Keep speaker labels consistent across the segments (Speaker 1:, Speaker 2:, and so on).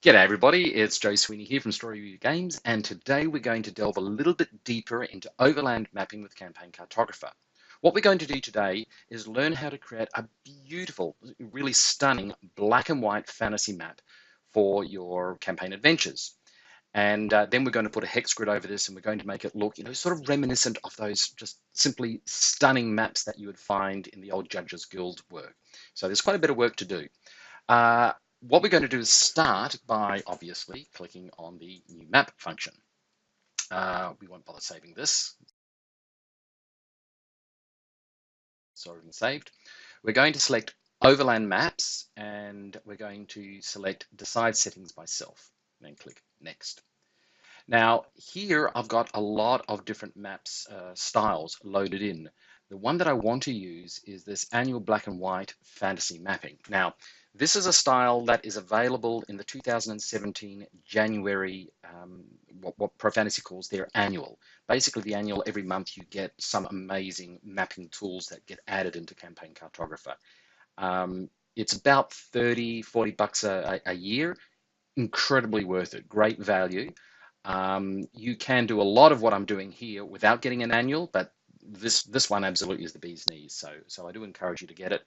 Speaker 1: G'day everybody, it's Joe Sweeney here from Story Review Games, and today we're going to delve a little bit deeper into overland mapping with Campaign Cartographer. What we're going to do today is learn how to create a beautiful, really stunning black and white fantasy map for your campaign adventures. And then we're going to put a hex grid over this, and we're going to make it look, sort of reminiscent of those just simply stunning maps that you would find in the old Judges Guild work. So there's quite a bit of work to do. What we're going to do is start by obviously clicking on the new map function. We won't bother saving this. It's already been saved. We're going to select Overland Maps, and we're going to select Decide Settings by Self, and then click Next. Now here I've got a lot of different maps styles loaded in. The one that I want to use is this annual black and white fantasy mapping. Now, this is a style that is available in the 2017 January, what Profantasy calls their annual. Basically, the annual, every month you get some amazing mapping tools that get added into Campaign Cartographer. It's about 30, 40 bucks a year. Incredibly worth it, great value. You can do a lot of what I'm doing here without getting an annual, but this one absolutely is the bee's knees. So I do encourage you to get it.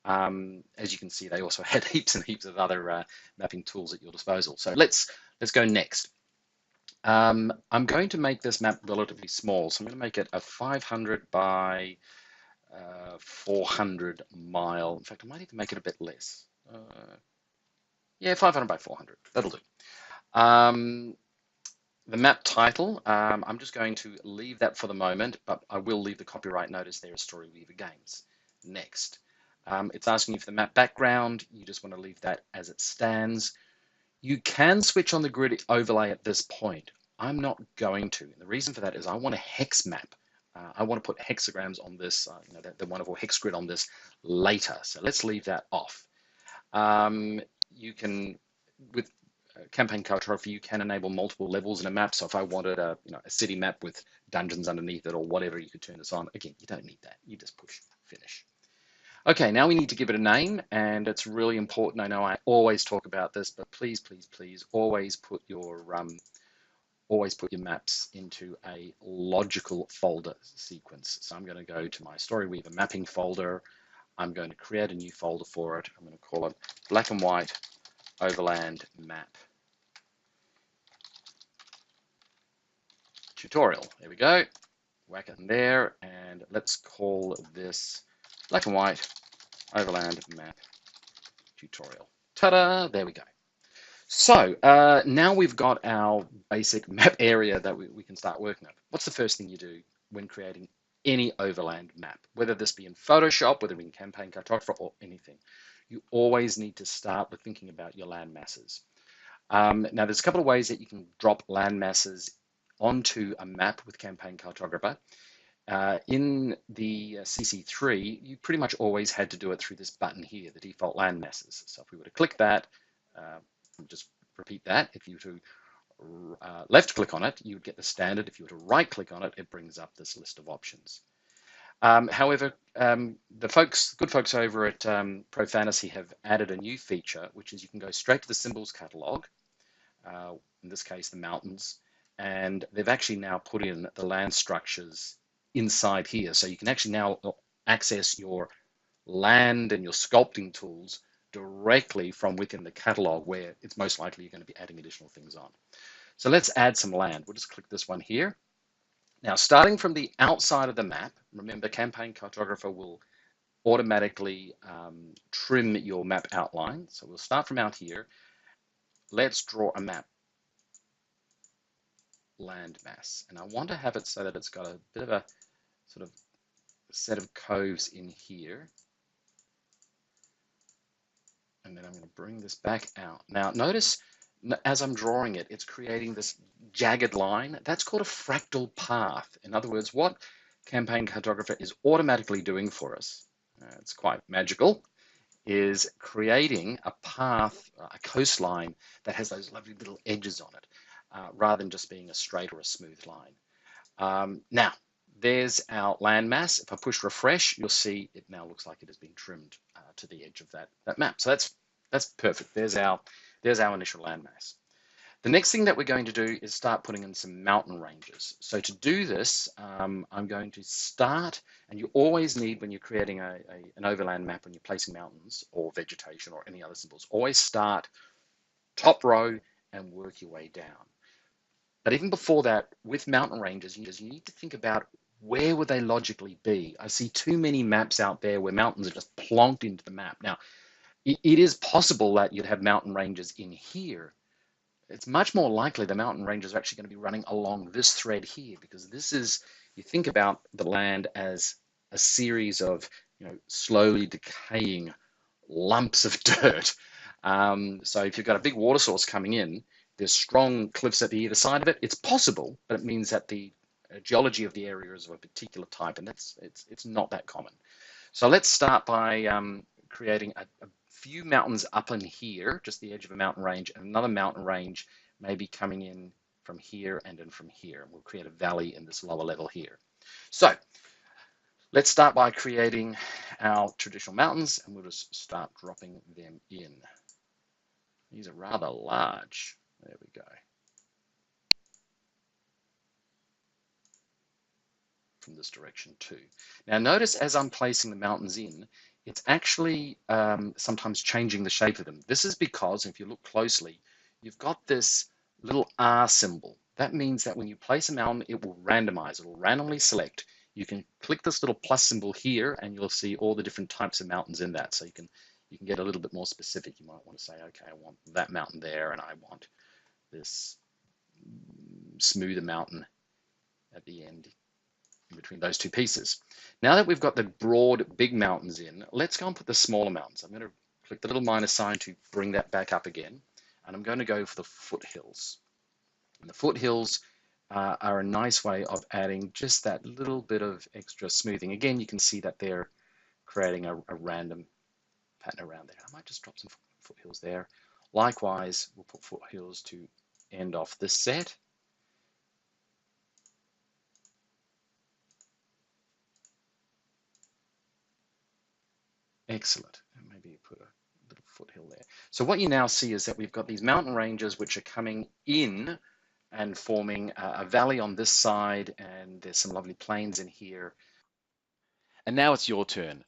Speaker 1: As you can see, they also had heaps and heaps of other mapping tools at your disposal. So let's go next. I'm going to make this map relatively small. So I'm going to make it a 500 by 400 mile. In fact, I might even make it a bit less. Yeah, 500 by 400. That'll do. The map title, I'm just going to leave that for the moment, but I will leave the copyright notice there as Story Weaver Games. Next. It's asking you for the map background. You just want to leave that as it stands. You can switch on the grid overlay at this point. I'm not going to. And the reason for that is I want a hex map. I want to put hexagrams on this, the wonderful hex grid on this later. So let's leave that off. You can, with Campaign Cartographer, you can enable multiple levels in a map. So if I wanted a city map with dungeons underneath it or whatever, you could turn this on. Again, you don't need that. You just push finish. Okay, now we need to give it a name, and it's really important. I know I always talk about this, but please, please, please, always put your maps into a logical folder sequence. So I'm going to go to my Storyweaver mapping folder. I'm going to create a new folder for it. I'm going to call it Black and White Overland Map Tutorial. There we go. Whack it in there, and let's call this Black and White Overland Map Tutorial. Ta-da! There we go. So now we've got our basic map area that we can start working on. What's the first thing you do when creating any overland map, whether this be in Photoshop, whether in Campaign Cartographer, or anything? You always need to start with thinking about your land masses. Now, there's a couple of ways that you can drop land masses onto a map with Campaign Cartographer. In the CC3, you pretty much always had to do it through this button here, the default land masses. So if we were to click that, just repeat that. If you were to left click on it, you would get the standard. If you were to right click on it, it brings up this list of options. However, the good folks over at Profantasy have added a new feature, which is you can go straight to the symbols catalog, in this case, the mountains, and they've actually now put in the land structures inside here. So you can actually now access your land and your sculpting tools directly from within the catalog, where it's most likely you're going to be adding additional things on. So let's add some land. We'll just click this one here. Now, starting from the outside of the map, remember Campaign Cartographer will automatically trim your map outline. So we'll start from out here. Let's draw a map land mass. And I want to have it so that it's got a bit of a sort of set of coves in here. And then I'm going to bring this back out. Now, notice as I'm drawing it, it's creating this jagged line. That's called a fractal path. In other words, what Campaign Cartographer is automatically doing for us, it's quite magical, is creating a path, a coastline that has those lovely little edges on it, rather than just being a straight or a smooth line. Now, there's our landmass. If I push refresh, you'll see it now looks like it has been trimmed to the edge of that map. So that's perfect. There's our There's our initial landmass. The next thing that we're going to do is start putting in some mountain ranges. So to do this, I'm going to start, and you always need, when you're creating an overland map, when you're placing mountains or vegetation or any other symbols, always start top row and work your way down. But even before that, with mountain ranges, you need to think about where would they logically be. I see too many maps out there where mountains are just plonked into the map. Now, it is possible that you'd have mountain ranges in here. It's much more likely the mountain ranges are actually going to be running along this thread here, because this is, you think about the land as a series of, slowly decaying lumps of dirt. So if you've got a big water source coming in, there's strong cliffs at the either side of it. It's possible, but it means that the geology of the area is of a particular type, and it's not that common. So let's start by creating a few mountains up in here, just the edge of a mountain range, and another mountain range maybe coming in from here and in from here. We'll create a valley in this lower level here. So let's start by creating our traditional mountains, and we'll just start dropping them in. These are rather large. There we go. From this direction too. Now notice as I'm placing the mountains in, it's actually sometimes changing the shape of them. This is because, if you look closely, you've got this little R symbol. That means that when you place a mountain, it will randomize. It will randomly select. You can click this little plus symbol here, and you'll see all the different types of mountains in that. So you can get a little bit more specific. You might want to say, okay, I want that mountain there, and I want this smoother mountain at the end in between those two pieces. Now that we've got the broad big mountains in, let's go and put the smaller mountains. I'm going to click the little minus sign to bring that back up again, and I'm going to go for the foothills. And the foothills are a nice way of adding just that little bit of extra smoothing. Again, you can see that they're creating a random pattern around there. I might just drop some foothills there. Likewise, we'll put foothills to end off this set. Excellent. And maybe put a little foothill there. So what you now see is that we've got these mountain ranges which are coming in and forming a valley on this side, and there's some lovely plains in here. And now it's your turn.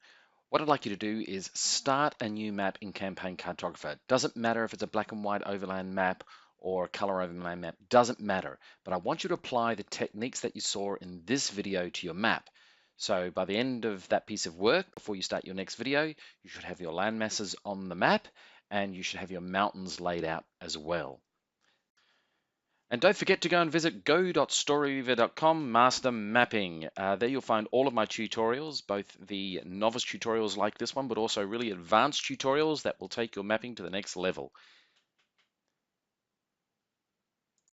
Speaker 1: What I'd like you to do is start a new map in Campaign Cartographer. Doesn't matter if it's a black and white overland map or a color overland map, doesn't matter. But I want you to apply the techniques that you saw in this video to your map. So by the end of that piece of work, before you start your next video, you should have your land masses on the map, and you should have your mountains laid out as well. And don't forget to go and visit go.storyweaver.com master mapping. There you'll find all of my tutorials, both the novice tutorials like this one, but also really advanced tutorials that will take your mapping to the next level.